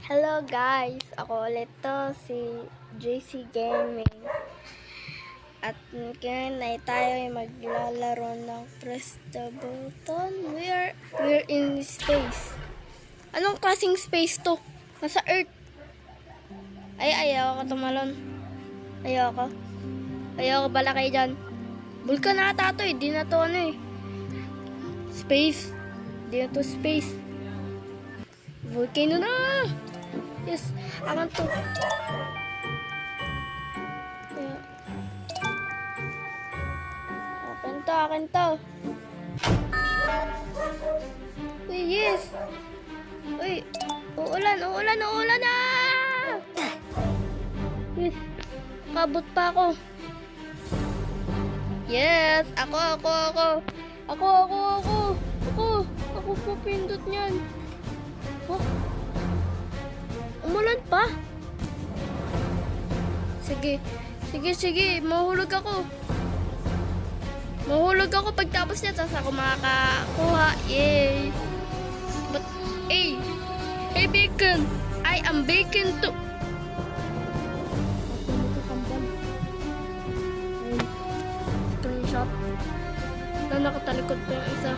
Hello guys! Ako ulit to, si JC Gaming. At ngayon ay tayo ay maglalaro ng Press the Button. We're in space. Anong klaseng space to? Nasa Earth. Ayaw ko tumalon. Ayaw ko bala kayo dyan. Vulkan na ata to eh. Di na to ano eh. Space. Di na to space. Volcano na! Yes, akan to. Akin to. Uy, yes. Uy, uulan na! Yes, kabot pa ako. Yes, ako po pindot niyan. Oh, umulan pa. Sige, mahulog ako pagtapos niya, tapos ako makakakuha. Yay! But, hey bacon! I am bacon too! Screenshot. Nakatalikod pa yung isa.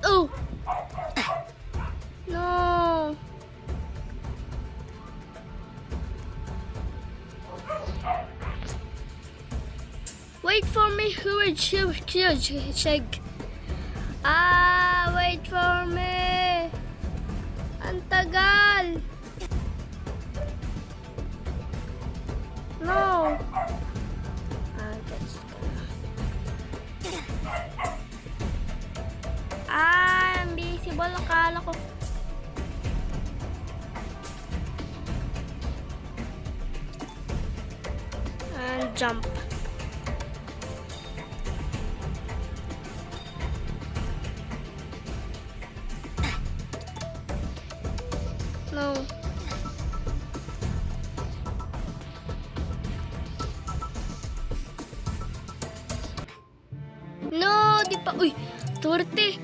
Oh! No! Wait for me, shag. Wait for me. Ang tagal. No. Invisible, akala ko. And jump. No. No, di pa. Uy, torte.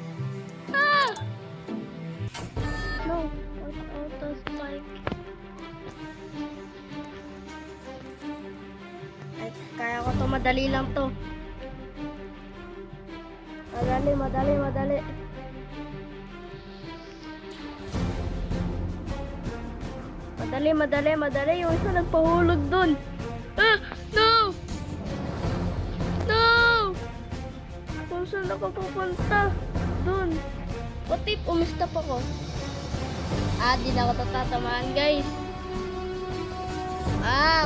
No, auto spike. Ay, kaya ko to, madali lang to. Madali. Madali. Yung isa nagpahulog dun. No! Kung saan ako pupunta? Dun. What if umistap ako? Di na ako tatatamaan, guys.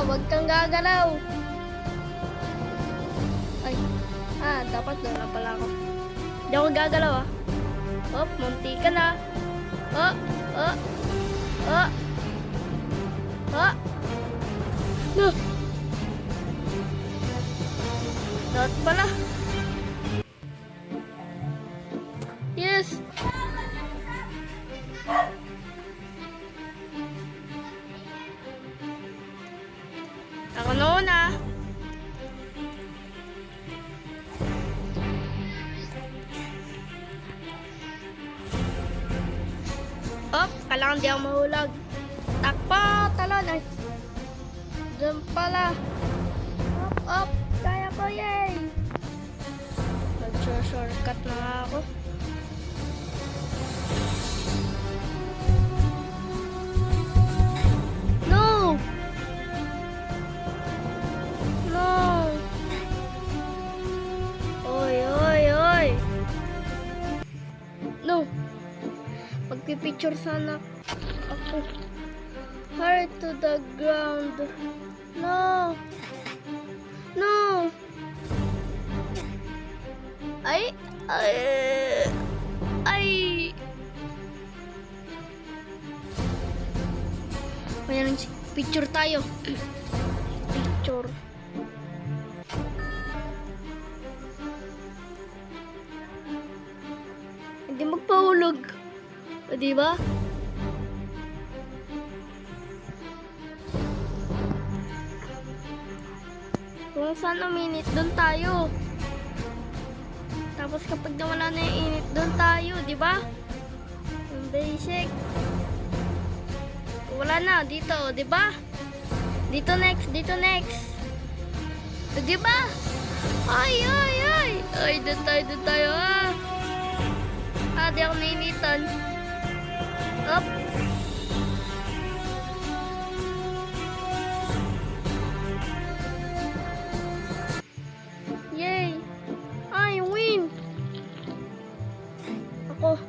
Wag kang gagalaw. Ay. Dapat doon na pala ako. Hindi ako gagalaw, munti ka na. No. Dapat pala. Yes. Ako na. Kailangan di ako mahulog. Takpo, talon. Ay. Diyan pala. Kaya ko, yay. Mag-shortcut na ako. No. Oy. No. Magpipicture sana ako. Hard to the ground. No. Ay. Ayan, picture tayo. Picture. Hindi magpahulog. O, diba? Kung saan uminit, doon tayo. Tapos kapag nawala na yung init, doon tayo, di ba? Yung basic. Kung wala na, dito, di ba? Dito next, dito next. Di ba? Ay, ay, ay. Ay, doon tayo, ah. Ah, di ako nainitan. Up. Yay. Ay, win. Ako.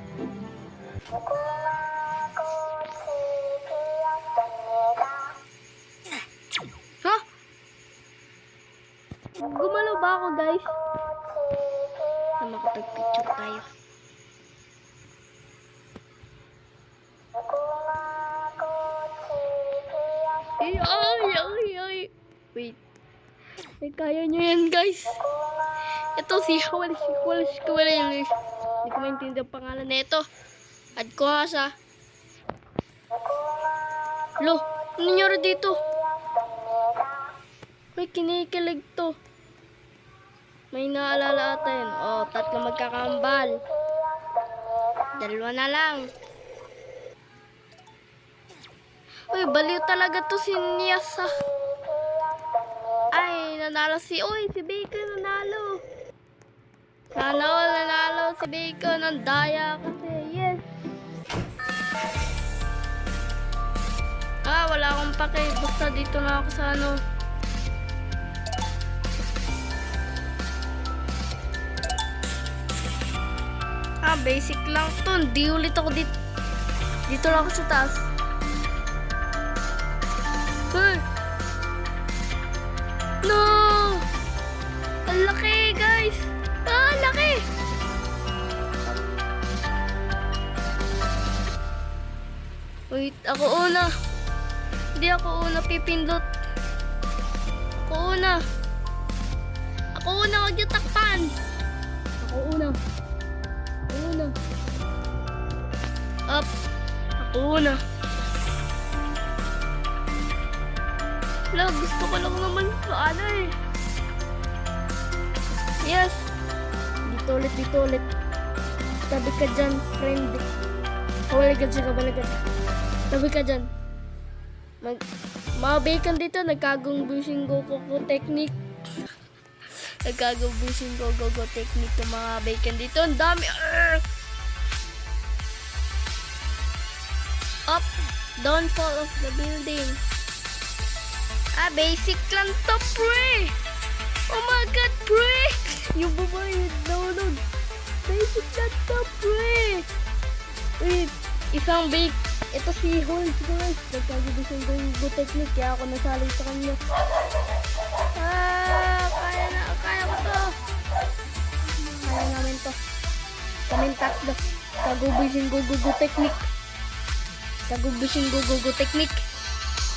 Ha? Gumalaw ba ako, guys? Na makapag-picture tayo. Ay, ay, ay, ay. Wait. Ay, kaya nyo yan, guys. Ito si Walis. Hindi ko maintindihan ang pangalan na ito. Add ko ha sa. Lo, ano nangyari dito? May kinikilig to. May naalala ata yun. Oh, 3 magkakambal. 2 na lang. Uy, baliw talaga to si Niasa. Ay, nanalo si Bacon nanalo. Sana all nanalo si Bacon. Ang daya kasi, yes. Ah, wala akong pake. Basta dito na ako sa ano. Ah, basic lang to. Hindi ulit ako dito. Dito lang ako sa taas. Hey! No! Ang laki, guys! Ah, ang laki! Wait, ako una. Hindi ako una pipindot. Ako una. Huwag niyo takpan. Ako una. Up. Ako una. Wala, gusto ko lang naman paano eh. Yes. Dito ulit. Tabi ka dyan, friend. Balagat. Tabi ka dyan. Mga bacon dito, nagkagong busing go technique. Nagkagong busing go technique ng mga bacon dito. Ang dami. Up. Downfall of the building. Ah, basic lang to, pre. Oh my God, pre. Yung babae, nahulog. Basic lang to, pre. Wait, isang bake. Ito si Holmes, guys. Nagkagibisang go technique. Kaya ako nasali sa kanya. Ah, kaya ko to. Kaya namin to. Kaming tatlo. Kagubising go technique.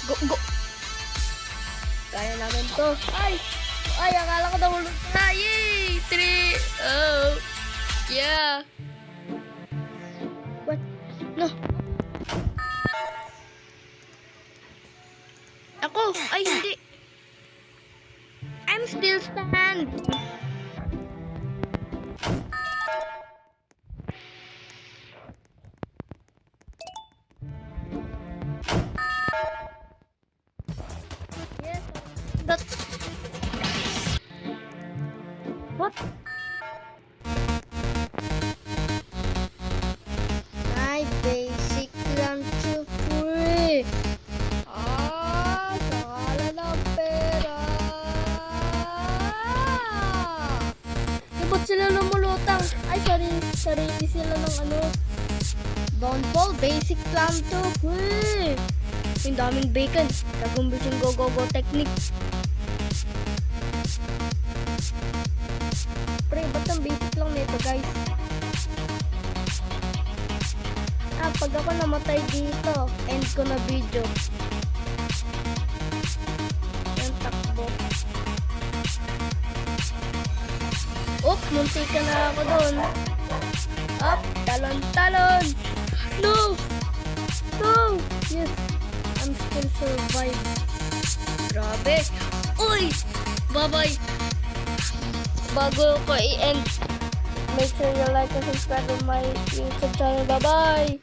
Go. Kaya namin to. Ay, akala ko nahulog na. Yay! 3. Oh. Yeah. What? No. Ako. Ay, hindi. I'm still stand. Yes. But what? Ay, basic lang to, pre. Sakala ng pera. Ba't sila lumulutang? Ay, sorry. Sila ng ano. Downfall, basic lang to, pre. Yung daming bacon. Kagumbis yung go technique. Pre, ba't ang basic lang nito, guys? Ah, pag ako namatay dito, end ko na video. Yan, takbo. Oop, munti ka na ako doon. Up, talon. No! Yes, I'm still survive. Grabe. Uy! Bye-bye. Bago ko i-end, make sure you like and subscribe to my YouTube channel. Bye-bye.